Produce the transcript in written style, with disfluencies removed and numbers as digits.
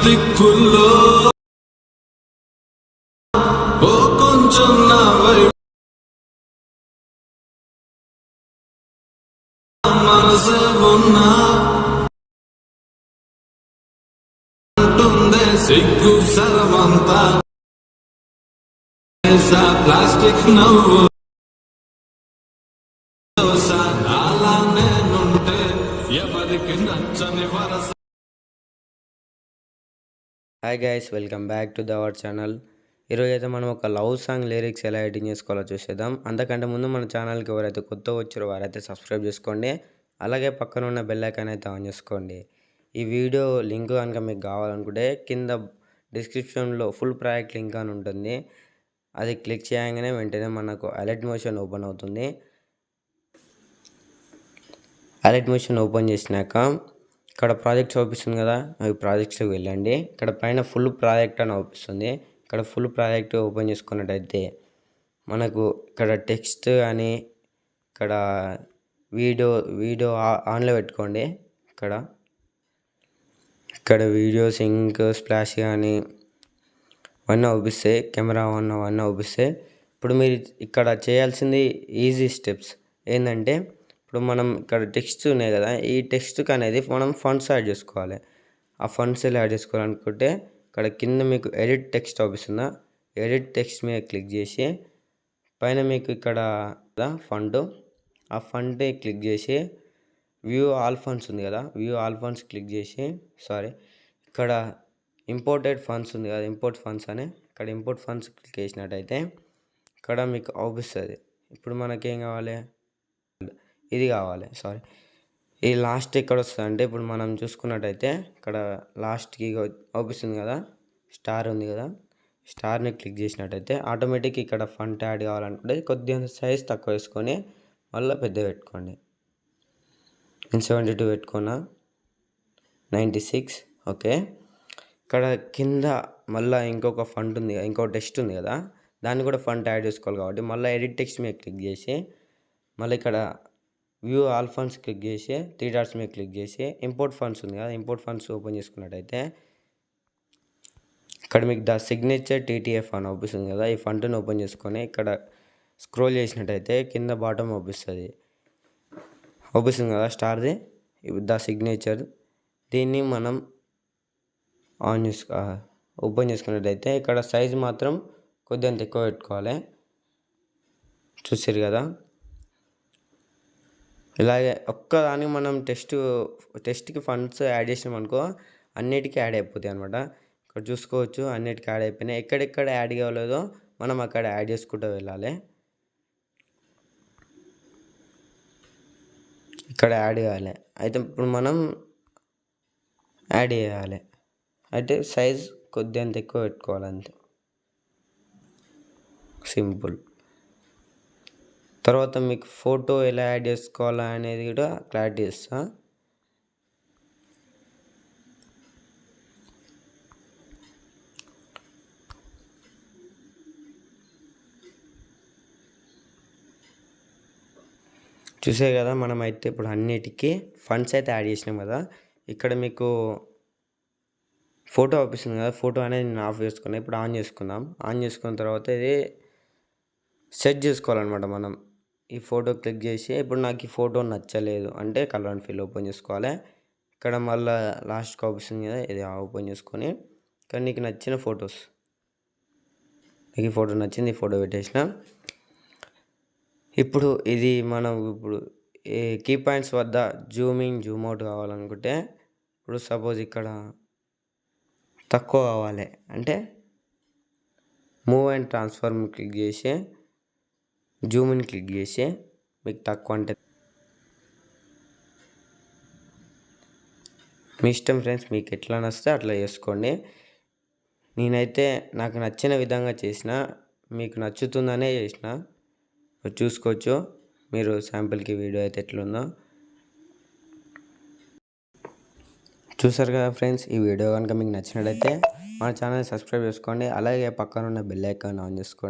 దిక్కుల్లో ఓ కొంచెం నా వైపు మనసే ఉన్నా అంటుందే సిగ్గు సరమంతా ప్లాస్టిక్ నవ్వు అలా నేనుంటే ఎవరికి నచ్చని వరస. Hi guys, welcome back to our channel. ఈరోజు అయితే మనం ఒక లవ్ సాంగ్ లిరిక్స్ ఎలా ఎడిటింగ్ చేసుకోవాలో చూసేద్దాం. అంతకంటే ముందు మన ఛానల్కి ఎవరైతే కొత్తగా వచ్చారో వారైతే సబ్స్క్రైబ్ చేసుకోండి. అలాగే పక్కన ఉన్న బెల్ ఐకాన్ అయితే ఆన్ చేసుకోండి. ఈ వీడియో లింక్ కనుక మీకు కావాలనుకుంటే కింద డిస్క్రిప్షన్లో ఫుల్ ప్రాజెక్ట్ లింక్ అని ఉంటుంది. అది క్లిక్ చేయగానే వెంటనే మనకు అలర్ట్ మోషన్ ఓపెన్ అవుతుంది. అలర్ట్ మోషన్ ఓపెన్ చేసినాక ఇక్కడ ప్రాజెక్ట్స్ చూపిస్తుంది కదా, అవి ప్రాజెక్ట్స్కి వెళ్ళండి. ఇక్కడ పైన ఫుల్ ప్రాజెక్ట్ అని చూపిస్తుంది. ఇక్కడ ఫుల్ ప్రాజెక్ట్ ఓపెన్ చేసుకున్నట్టయితే మనకు ఇక్కడ టెక్స్ట్ అని ఇక్కడ వీడియో ఆన్లో పెట్టుకోండి. ఇక్కడ వీడియో సింక్ స్ప్లాష్ కానీ అవన్నీ చూపిస్తాయి. కెమెరా అవన్నీ చూపిస్తాయి. ఇప్పుడు మీరు ఇక్కడ చేయాల్సింది ఈజీ స్టెప్స్ ఏంటంటే, ఇప్పుడు మనం ఇక్కడ టెక్స్ట్ ఉన్నాయి కదా, ఈ టెక్స్ట్కి అనేది మనం ఫండ్స్ యాడ్ చేసుకోవాలి. ఆ ఫండ్స్ ఎలా యాడ్ చేసుకోవాలనుకుంటే ఇక్కడ కింద మీకు ఎడిట్ టెక్స్ట్ చూపిస్తుందా, ఎడిట్ టెక్స్ట్ మీద క్లిక్ చేసి పైన మీకు ఇక్కడ ఫండ్, ఆ ఫండ్ క్లిక్ చేసి వ్యూ ఆల్ ఫండ్స్ ఉంది కదా, వ్యూ ఆల్ ఫండ్స్ క్లిక్ చేసి ఇక్కడ ఇంపోర్టెడ్ ఫండ్స్ ఉంది కదా, ఇంపోర్ట్ ఫండ్స్ అని ఇక్కడ ఇంపోర్ట్ ఫండ్స్ క్లిక్ చేసినట్టయితే ఇక్కడ మీకు అవుపిస్తుంది. ఇప్పుడు మనకేం కావాలి, ఇది కావాలి. ఈ లాస్ట్ ఎక్కడ వస్తుంది అంటే, ఇప్పుడు మనం చూసుకున్నట్టయితే ఇక్కడ లాస్ట్కి అవుపిస్తుంది కదా, స్టార్ ఉంది కదా, స్టార్ని క్లిక్ చేసినట్టయితే ఆటోమేటిక్ ఇక్కడ ఫంట్ యాడ్ కావాలనుకుంటే కొద్దిగా సైజ్ తక్కువ వేసుకొని మళ్ళీ పెద్ద పెట్టుకోండి. నేను 72 పెట్టుకున్నా, 96. ఓకే. ఇక్కడ కింద మళ్ళీ ఇంకొక ఫంట్ ఉంది, ఇంకో టెక్స్ట్ ఉంది కదా, దాన్ని కూడా ఫంట్ యాడ్ చేసుకోవాలి. కాబట్టి మళ్ళీ ఎడిట్ టెక్స్ట్ మీద క్లిక్ చేసి మళ్ళీ ఇక్కడ వ్యూ ఆల్ ఫండ్స్ క్లిక్ చేసి 3 డాట్స్ మీద క్లిక్ చేసి ఇంపోర్ట్ ఫండ్స్ ఉంది కదా, ఇంపోర్ట్ ఫండ్స్ ఓపెన్ చేసుకున్నట్టయితే ఇక్కడ మీకు ద సిగ్నేచర్ TTF అని అవుపిస్తుంది కదా, ఈ ఫంట్ని ఓపెన్ చేసుకొని ఇక్కడ స్క్రోల్ చేసినట్టయితే కింద బాటమ్ అవుపిస్తుంది కదా స్టార్ది, ద సిగ్నేచర్. దీన్ని మనం ఓపెన్ చేసుకున్నట్టయితే ఇక్కడ సైజ్ మాత్రం కొద్దిగా ఎక్కువ పెట్టుకోవాలి. చూసారు కదా, ఇలాగే ఒక్కదానికి మనం టెస్ట్కి ఫండ్స్ యాడ్ చేసినాం అనుకో అన్నిటికీ యాడ్ అయిపోతాయి అనమాట. ఇక్కడ చూసుకోవచ్చు అన్నిటికీ యాడ్ అయిపోయినాయి. ఎక్కడెక్కడ యాడ్ కావలేదో మనం అక్కడ యాడ్ చేసుకుంటూ వెళ్ళాలి. ఇక్కడ యాడ్ కావాలి అయితే ఇప్పుడు మనం యాడ్ చేయాలి. అయితే సైజ్ కొద్దిగా ఎక్కువ పెట్టుకోవాలి, అంతే, సింపుల్. తర్వాత మీకు ఫోటో ఎలా యాడ్ చేసుకోవాలా అనేది కూడా క్లారిటీ ఇస్తా. చూసే కదా, మనమైతే ఇప్పుడు అన్నిటికీ ఫండ్స్ అయితే యాడ్ చేసినాం కదా. ఇక్కడ మీకు ఫోటో అవుపిస్తుంది కదా, ఫోటో అనేది నేను ఆఫ్ చేసుకున్నాను. ఇప్పుడు ఆన్ చేసుకుందాం. ఆన్ చేసుకున్న తర్వాత ఇది సెట్ చేసుకోవాలన్నమాట. మనం ఈ ఫోటో క్లిక్ చేసి ఇప్పుడు నాకు ఈ ఫోటో నచ్చలేదు అంటే కలర్ అండ్ ఫిల్ ఓపెన్ చేసుకోవాలి. ఇక్కడ మళ్ళీ లాస్ట్కి అవుపిస్తుంది కదా, ఇది ఓపెన్ చేసుకొని ఇక్కడ నీకు నచ్చిన ఫొటోస్, నీకు ఈ ఫోటో నచ్చింది, ఈ ఫోటో పెట్టేసిన. ఇప్పుడు ఇది మనం ఇప్పుడు కీ పాయింట్స్ వద్ద జూమ్ ఇన్ జూమ్ అవుట్ కావాలనుకుంటే ఇప్పుడు సపోజ్ ఇక్కడ తక్కువ కావాలి అంటే మూవ్ అండ్ ట్రాన్స్ఫార్మ్ క్లిక్ చేసి జూమ్ ఇన్ క్లిక్ చేసి మీకు తక్కువ అంటే మీ ఇష్టం ఫ్రెండ్స్, మీకు ఎట్లా నచ్చితే అట్లా చేసుకోండి. నేనైతే నాకు నచ్చిన విధంగా చేసిన, మీకు నచ్చుతుందనే చేసిన. చూసుకోవచ్చు మీరు శాంపిల్కి వీడియో అయితే ఎట్లుందో. చూసారు కదా ఫ్రెండ్స్, ఈ వీడియో కనుక మీకు నచ్చినట్లయితే మన ఛానల్ సబ్స్క్రైబ్ చేసుకోండి. అలాగే పక్కన ఉన్న బెల్ ఐకాన్ ఆన్ చేసుకోండి.